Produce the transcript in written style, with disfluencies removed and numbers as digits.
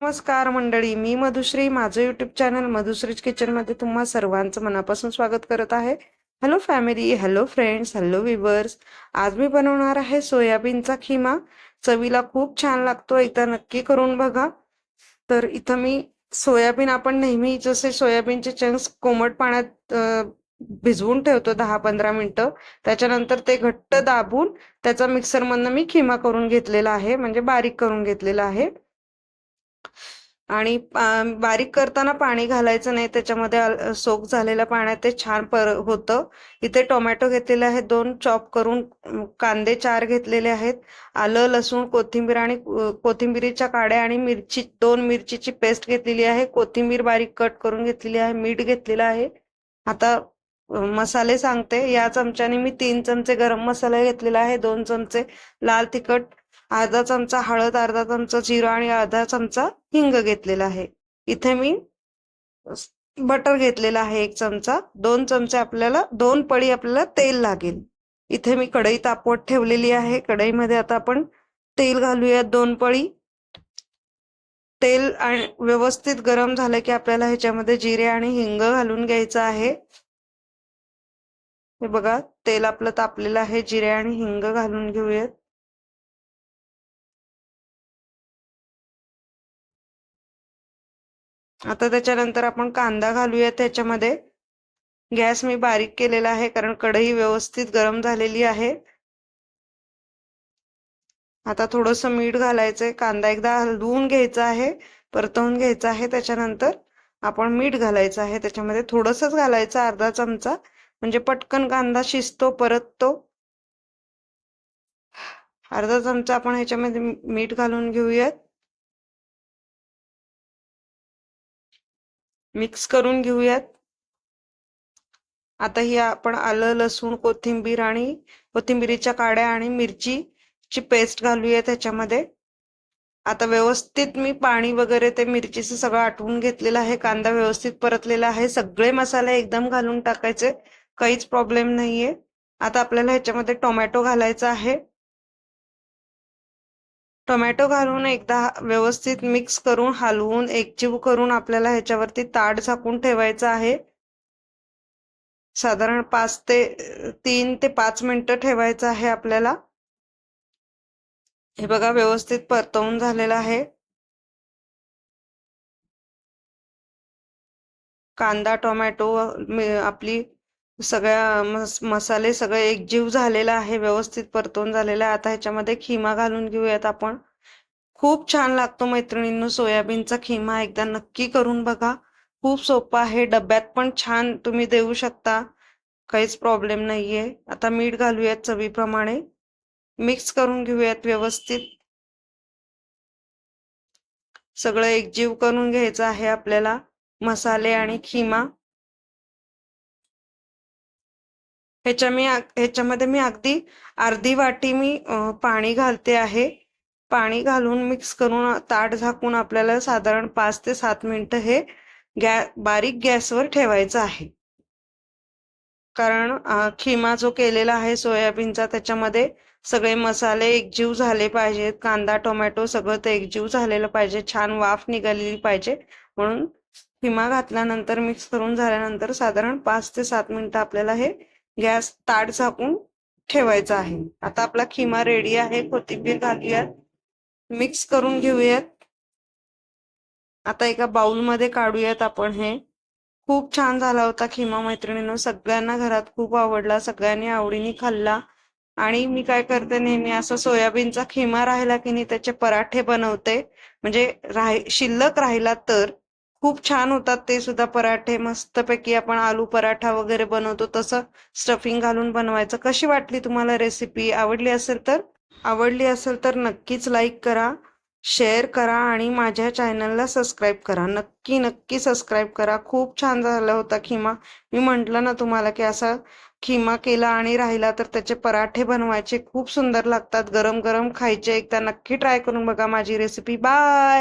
नमस्कार मंडळी, मी मधुश्री. माझं युट्यूब चॅनल मधुश्रीज किचनमध्ये तुम्हा सर्वांचं मनापासून स्वागत करत आहे. Hello family, hello friends, hello viewers. आज मी बनवणार आहे सोयाबीनचा खिमा. चवीला खूप छान लागतो, एकदा नक्की करून बघा. तर इथं मी सोयाबीन, आपण नेहमी जसे सोयाबीनचे चंक्स कोमट पाण्यात भिजवून ठेवतो 10-15 मिनिटं, त्याच्यानंतर ते घट्ट दाबून त्याचा मिक्सरमधनं मी खिमा करून घेतलेला आहे, म्हणजे बारीक करून घेतलेला आहे. आणि बारीक करताना पाणी घालायचं नाही, त्याच्यामध्ये सोक झालेल्या पाण्यात ते छान होतं. इथे टोमॅटो घेतलेले आहेत 2 चॉप करून, कांदे 4 घेतलेले आहेत, आलं लसूण कोथिंबीर आणि कोथिंबीरीच्या काड्या आणि मिरची 2 मिरचीची पेस्ट घेतलेली आहे, कोथिंबीर बारीक कट करून घेतलेली आहे, मीठ घेतलेलं आहे. आता मसाले सांगते. या चमच्याने मी 3 चमचे गरम मसाला घेतलेला आहे, 2 चमचे लाल तिखट, अर्धा चमचा हळद, अर्धा चमचा जिरा आणि अर्धा चमचा हिंग घेतलेला आहे. इथे मी बटर घेतलेला आहे 1 चमचा. 2 चमचे आपल्याला 2 पळी आपल्याला तेल लागेल. इथे मी कढई तापवत ठेवलेली आहे. कढईमध्ये आता आपण तेल घालूयात 2 पळी. तेल व्यवस्थित गरम झालं की आपल्याला ह्याच्यामध्ये जिरे आणि हिंग घालून घ्यायचं आहे. हे बघा, तेल आपलं तापलेलं आहे. जिरे आणि हिंग घालून घेऊयात. आता त्याच्यानंतर आपण कांदा घालूया त्याच्यामध्ये. गॅस मी बारीक केलेला आहे कारण कढई व्यवस्थित गरम झालेली आहे. आता थोडंसं मीठ घालायचंय. कांदा एकदा हलवून घ्यायचा आहे, परतवून घ्यायचा आहे. त्याच्यानंतर आपण मीठ घालायचं आहे. त्याच्यामध्ये थोडंसंच घालायचं, अर्धा चमचा, म्हणजे पटकन कांदा शिजतो, परततो. अर्धा चमचा आपण ह्याच्यामध्ये मीठ घालून घेऊयात. मिक्स करून घेऊयात. आता ही आपण आलं लसूण कोथिंबीर आणि कोथिंबीरीच्या काड्या आणि मिरचीची पेस्ट घालूया त्याच्यामध्ये. आता व्यवस्थित मी पाणी वगैरे ते मिरचीचं सगळं आटवून घेतलेलं आहे. कांदा व्यवस्थित परतलेला आहे. सगळे मसाले एकदम घालून टाकायचे, काहीच प्रॉब्लेम नाहीये. आता आपल्याला ह्याच्यामध्ये टोमॅटो घालायचा आहे. टोमॅटो घालून एकदा व्यवस्थित मिक्स करून हलवून एकजीव करून आपल्याला ह्याच्यावरती ताट झाकून ठेवायचं आहे. साधारण 3 ते 5 मिनिटं ठेवायचं आहे आपल्याला. हे बघा, व्यवस्थित परतवून झालेलं आहे. कांदा टोमॅटो आपली सगळ्या मसाले सगळे एकजीव झालेला आहे, व्यवस्थित परतवून झालेला आहे. आता ह्याच्यामध्ये खिमा घालून घेऊयात आपण. खूप छान लागतो मैत्रिणींनो सोयाबीनचा खिमा, एकदा नक्की करून बघा. खूप सोपा आहे, डब्यात पण छान तुम्ही देऊ शकता, काहीच प्रॉब्लेम नाहीये. आता मीठ घालूयात चवीप्रमाणे. मिक्स करून घेऊयात व्यवस्थित. सगळं एकजीव करून घ्यायचं आहे आपल्याला, मसाले आणि खिमा. ह्याच्यामध्ये मी अगदी अर्धी वाटी मी पाणी घालते आहे. पाणी घालून मिक्स करून ताट झाकून आपल्याला साधारण 5 ते 7 मिनिटं हे बारीक गॅसवर ठेवायचं आहे. कारण खिमा जो केलेला आहे सोयाबीनचा, त्याच्यामध्ये सगळे मसाले एकजीव झाले पाहिजेत. कांदा टोमॅटो सगळं ते एकजीव झालेलं पाहिजे, छान वाफ निघालेली पाहिजे. म्हणून खिमा घातल्यानंतर मिक्स करून झाल्यानंतर साधारण 5 ते 7 मिनिटं आपल्याला हे गॅस ताट झाकून ठेवायचं आहे. आता आपला खिमा रेडी आहे. कोथिंबीर घालूयात, मिक्स करून घेऊयात. आता एका बाउलमध्ये काढूयात आपण हे. खूप छान झाला होता खिमा मैत्रिणींनो, सगळ्यांना घरात खूप आवडला, सगळ्यांनी आवडीने खाल्ला. आणि मी काय करते, नेहमी असं सोयाबीनचा खिमा राहिला की नाही त्याचे पराठे बनवते. म्हणजे शिल्लक राहिला तर खूप छान होतात ते सुद्धा पराठे. मस्तपैकी आपण आलू पराठा वगैरे बनवतो तसं स्टफिंग घालून बनवायचं. कशी वाटली तुम्हाला रेसिपी? आवडली असेल तर नक्कीच लाईक करा, शेअर करा आणि माझ्या चॅनलला सबस्क्राईब करा. नक्की नक्की सबस्क्राईब करा. खूप छान झाला होता खिमा. मी म्हटलं ना तुम्हाला की असा खिमा केला आणि राहिला तर त्याचे पराठे बनवायचे, खूप सुंदर लागतात, गरम गरम खायचे. एकदा नक्की ट्राय करून बघा माझी रेसिपी. बाय.